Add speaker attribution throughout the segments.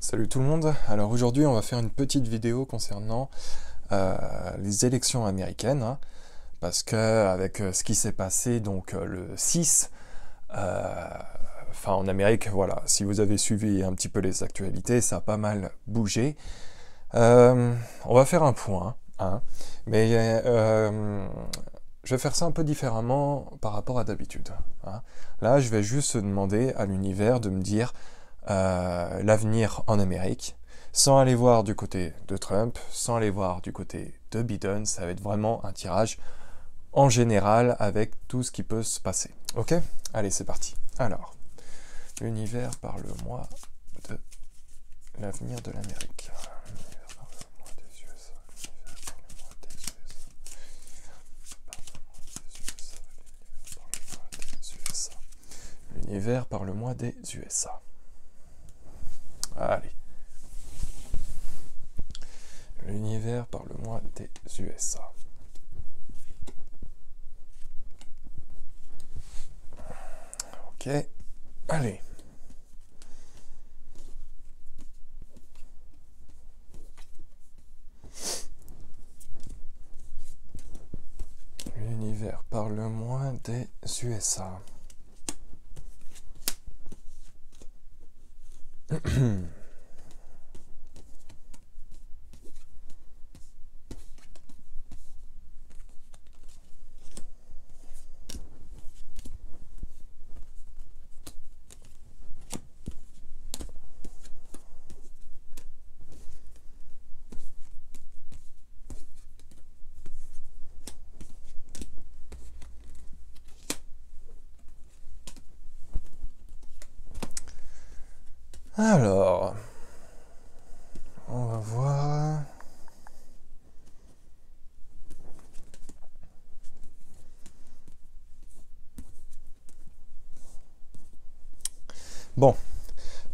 Speaker 1: Salut tout le monde. Alors aujourd'hui on va faire une petite vidéo concernant les élections américaines, hein, parce que avec ce qui s'est passé donc le 6, enfin en Amérique, voilà, si vous avez suivi un petit peu les actualités, ça a pas mal bougé. On va faire un point, hein, mais je vais faire ça un peu différemment par rapport à d'habitude, hein. Là je vais juste demander à l'univers de me dire l'avenir en Amérique, sans aller voir du côté de Trump, sans aller voir du côté de Biden. Ça va être vraiment un tirage en général avec tout ce qui peut se passer. Ok? Allez, c'est parti. Alors, l'univers, parle-moi de l'avenir de l'Amérique. L'univers, parle-moi des USA. Allez. L'univers, parle-moi des USA. Ok. Allez. L'univers, parle-moi des USA. Alors, on va voir. Bon,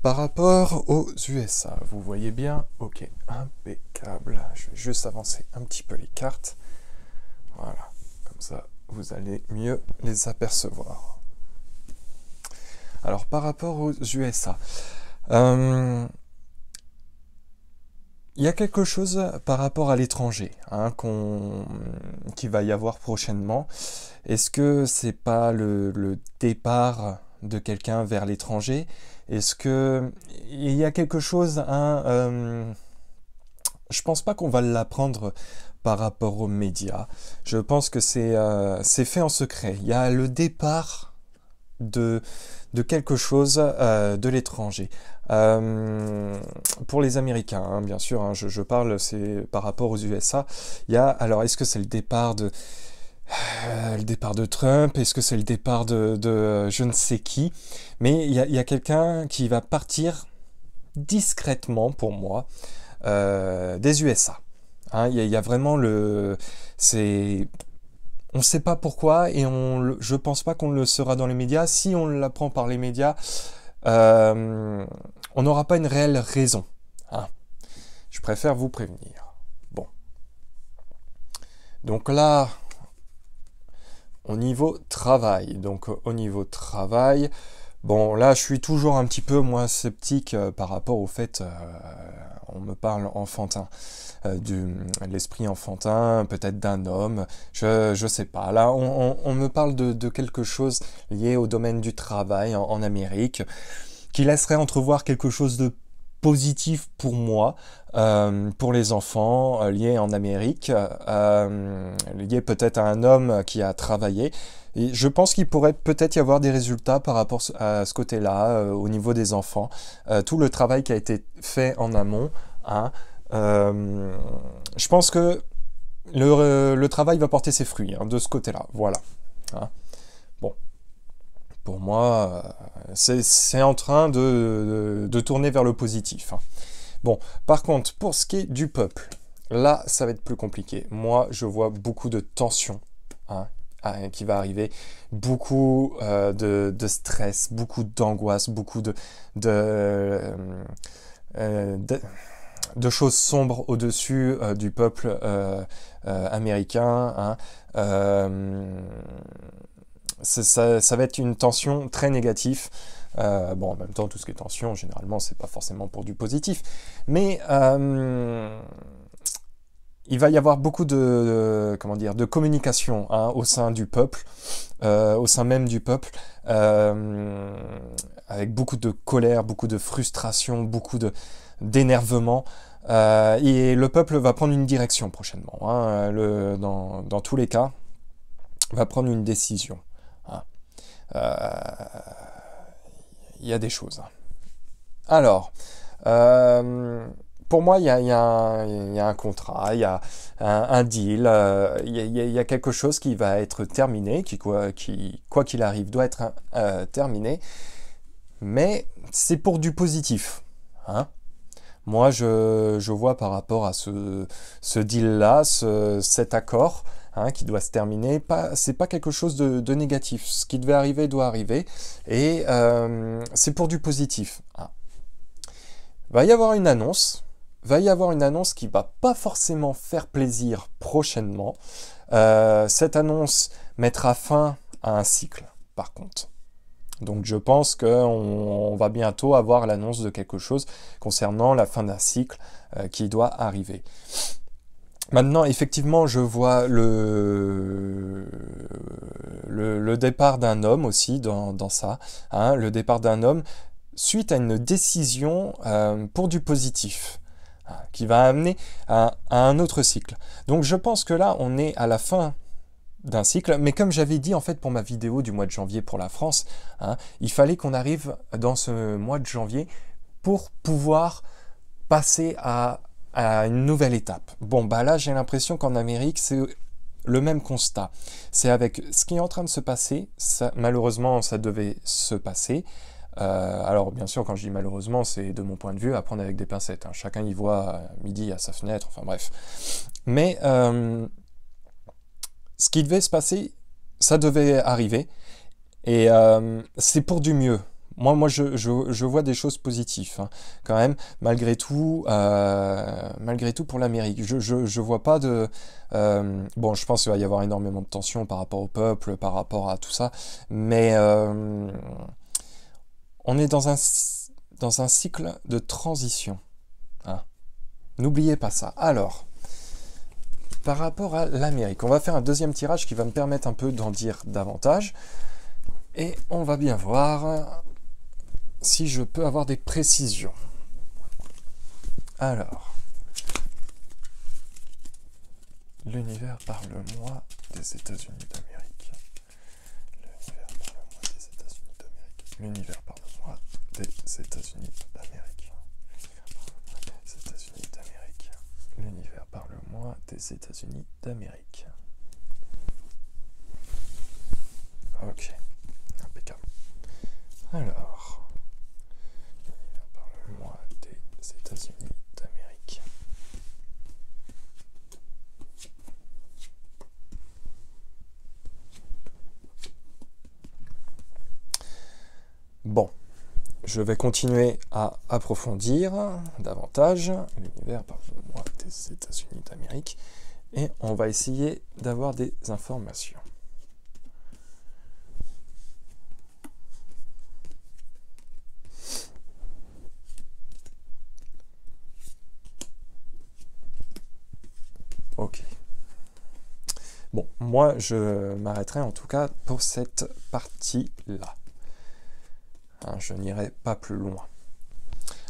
Speaker 1: par rapport aux USA, vous voyez bien, ok, impeccable. Je vais juste avancer un petit peu les cartes. Voilà, comme ça, vous allez mieux les apercevoir. Alors, par rapport aux USA, il y a quelque chose par rapport à l'étranger, hein, qu'il va y avoir prochainement. Est-ce que c'est pas le départ de quelqu'un vers l'étranger? Est-ce que il y a quelque chose, hein, je pense pas qu'on va l'apprendre par rapport aux médias. Je pense que c'est fait en secret. Il y a le départ de, de quelque chose de l'étranger. Pour les Américains, hein, bien sûr, hein, je parle, c'est par rapport aux USA. Il y a, alors, est-ce que c'est le départ de Trump? Est-ce que c'est le départ de je ne sais qui? Mais il y a quelqu'un qui va partir discrètement, pour moi, des USA. Hein, il y a vraiment c'est, on ne sait pas pourquoi et je pense pas qu'on le saura dans les médias. Si on l'apprend par les médias, on n'aura pas une réelle raison, hein. Je préfère vous prévenir. Bon. Donc là, au niveau travail. Donc au niveau travail, bon là je suis toujours un petit peu moins sceptique par rapport au fait, on me parle enfantin, de l'esprit enfantin, peut-être d'un homme, je sais pas. Là on me parle de quelque chose lié au domaine du travail en Amérique, qui laisserait entrevoir quelque chose de positif pour moi, pour les enfants, liés en Amérique, lié peut-être à un homme qui a travaillé. Et je pense qu'il pourrait peut-être y avoir des résultats par rapport à ce côté-là, au niveau des enfants. Tout le travail qui a été fait en amont, hein, je pense que le travail va porter ses fruits, hein, de ce côté-là. Voilà, hein. Bon. Pour moi, c'est en train de tourner vers le positif, hein. Bon, par contre, pour ce qui est du peuple, là, ça va être plus compliqué. Moi, je vois beaucoup de tensions, hein, qui va arriver, beaucoup de stress, beaucoup d'angoisse, beaucoup de, euh, de, de choses sombres au-dessus du peuple américain, hein. Ça va être une tension très négative. Bon, en même temps, tout ce qui est tension, généralement, c'est pas forcément pour du positif. Mais il va y avoir beaucoup comment dire, de communication hein, au sein du peuple, au sein même du peuple, avec beaucoup de colère, beaucoup de frustration, beaucoup d'énervement. Et le peuple va prendre une direction prochainement. Hein, dans tous les cas, va prendre une décision. Hein. Il y a des choses. Alors, pour moi, il y a un contrat, il y a un deal, il y a quelque chose qui va être terminé, qui quoi qu'il arrive, doit être terminé, mais c'est pour du positif. Hein. Moi, je vois par rapport à ce deal-là, cet accord, hein, qui doit se terminer, c'est pas quelque chose de négatif. Ce qui devait arriver doit arriver, et c'est pour du positif. Hein. Va y avoir une annonce qui va pas forcément faire plaisir prochainement. Cette annonce mettra fin à un cycle, par contre. Donc je pense qu'on va bientôt avoir l'annonce de quelque chose concernant la fin d'un cycle qui doit arriver. Maintenant, effectivement, je vois le départ d'un homme aussi dans ça. Hein, le départ d'un homme suite à une décision pour du positif, hein, qui va amener à un autre cycle. Donc je pense que là, on est à la fin d'un cycle, mais comme j'avais dit en fait pour ma vidéo du mois de janvier pour la France, hein, il fallait qu'on arrive dans ce mois de janvier pour pouvoir passer à une nouvelle étape. Bon, bah là, j'ai l'impression qu'en Amérique, c'est le même constat. C'est avec ce qui est en train de se passer, ça, malheureusement, ça devait se passer. Alors, bien sûr, quand je dis malheureusement, c'est de mon point de vue à prendre avec des pincettes. Hein. Chacun y voit midi à sa fenêtre, enfin bref. Mais ce qui devait se passer, ça devait arriver. Et c'est pour du mieux. Moi je vois des choses positives, hein, quand même, malgré tout pour l'Amérique. Je vois pas de... bon, je pense qu'il va y avoir énormément de tensions par rapport au peuple, par rapport à tout ça, mais on est dans un cycle de transition. Hein. N'oubliez pas ça. Alors, par rapport à l'Amérique, on va faire un deuxième tirage qui va me permettre un peu d'en dire davantage. Et on va bien voir si je peux avoir des précisions. Alors, l'univers parle-moi des États-Unis d'Amérique. L'univers parle-moi des États-Unis d'Amérique. L'univers parle-moi des États-Unis d'Amérique. Ok, impeccable. Alors, l'univers parle-moi des États-Unis d'Amérique. Bon, je vais continuer à approfondir davantage. L'univers parle-moi des États-Unis d'Amérique. Et on va essayer d'avoir des informations. Ok. Bon, moi, je m'arrêterai en tout cas pour cette partie-là. Hein, je n'irai pas plus loin.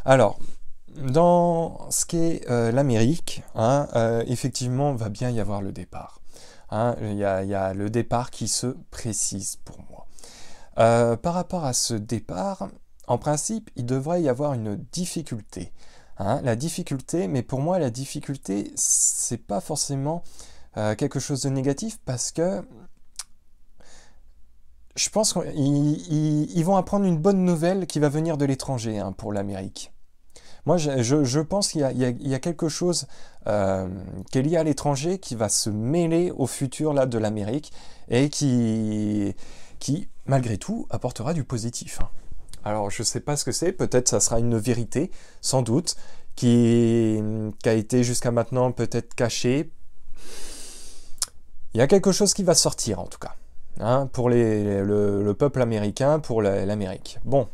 Speaker 1: Alors, dans ce qu'est l'Amérique, hein, effectivement, va bien y avoir le départ. Hein, il y a le départ qui se précise pour moi. Par rapport à ce départ, en principe, il devrait y avoir une difficulté. Hein, la difficulté, mais pour moi, la difficulté, c'est pas forcément quelque chose de négatif parce que je pense qu'ils vont apprendre une bonne nouvelle qui va venir de l'étranger, hein, pour l'Amérique. Moi, je pense qu'il y a quelque chose qui est lié à l'étranger qui va se mêler au futur là, de l'Amérique et qui, malgré tout, apportera du positif. Hein. Alors, je ne sais pas ce que c'est, peut-être ça sera une vérité, sans doute, qui a été jusqu'à maintenant peut-être cachée. Il y a quelque chose qui va sortir, en tout cas, hein, pour le peuple américain, pour l'Amérique. Bon,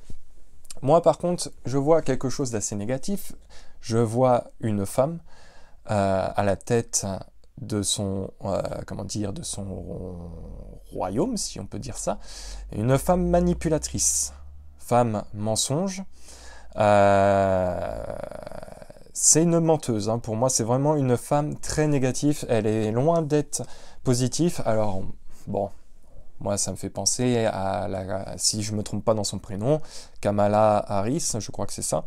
Speaker 1: Moi, par contre, je vois quelque chose d'assez négatif. Je vois une femme à la tête de son, comment dire, de son royaume, si on peut dire ça. Une femme manipulatrice, femme mensonge. C'est une menteuse, hein. Pour moi, c'est vraiment une femme très négative. Elle est loin d'être positive. Alors, bon, moi, ça me fait penser si je me trompe pas dans son prénom, Kamala Harris, je crois que c'est ça.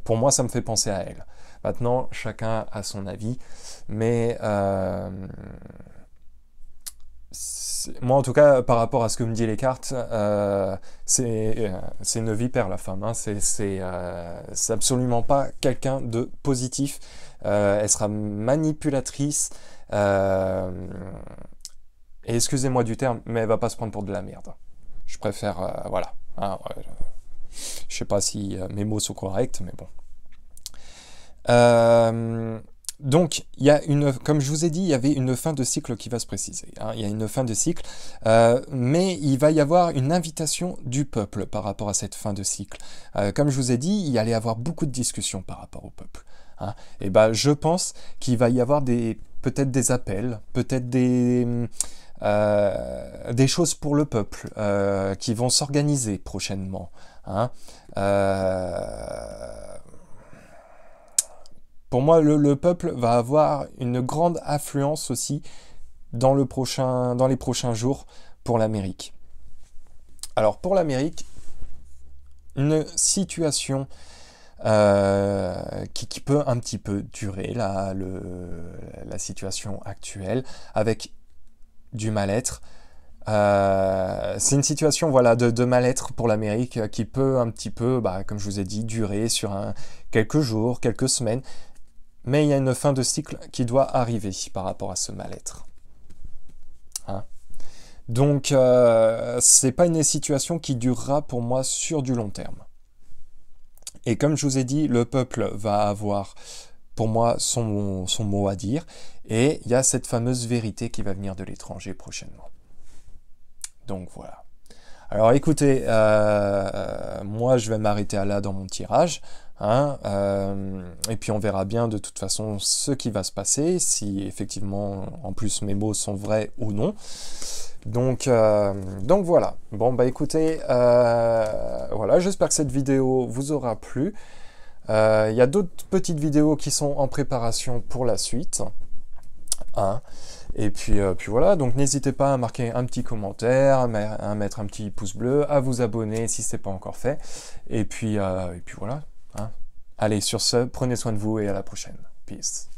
Speaker 1: Pour moi, ça me fait penser à elle. Maintenant, chacun a son avis, mais moi, en tout cas, par rapport à ce que me disent les cartes, c'est une vipère, la femme. Hein. C'est absolument pas quelqu'un de positif. Elle sera manipulatrice. Et excusez-moi du terme, mais elle va pas se prendre pour de la merde. Je préfère, voilà. Hein, je sais pas si mes mots sont corrects, mais bon. Donc, il y a comme je vous ai dit, il y avait une fin de cycle qui va se préciser. Hein. Il y a une fin de cycle, mais il va y avoir une invitation du peuple par rapport à cette fin de cycle. Comme je vous ai dit, il y allait y avoir beaucoup de discussions par rapport au peuple. Hein. Et ben, je pense qu'il va y avoir peut-être des appels, peut-être des choses pour le peuple qui vont s'organiser prochainement. Hein. Pour moi, le peuple va avoir une grande influence aussi dans les prochains jours pour l'Amérique. Alors pour l'Amérique, une situation qui peut un petit peu durer, la situation actuelle, avec du mal-être. C'est une situation voilà, de mal-être pour l'Amérique qui peut un petit peu, comme je vous ai dit, durer sur quelques jours, quelques semaines. Mais il y a une fin de cycle qui doit arriver par rapport à ce mal-être. Hein. Donc, c'est pas une situation qui durera pour moi sur du long terme. Et comme je vous ai dit, le peuple va avoir, pour moi, son mot à dire. Et il y a cette fameuse vérité qui va venir de l'étranger prochainement. Donc voilà. Alors écoutez, moi je vais m'arrêter là dans mon tirage. Hein, et puis on verra bien de toute façon ce qui va se passer, si effectivement en plus mes mots sont vrais ou non. Donc voilà. Bon bah écoutez, voilà, j'espère que cette vidéo vous aura plu. Il y a d'autres petites vidéos qui sont en préparation pour la suite. Hein. Et puis voilà, donc n'hésitez pas à marquer un petit commentaire, à mettre un petit pouce bleu, à vous abonner si ce n'est pas encore fait. Et puis voilà. Hein. Allez, sur ce, prenez soin de vous et à la prochaine. Peace.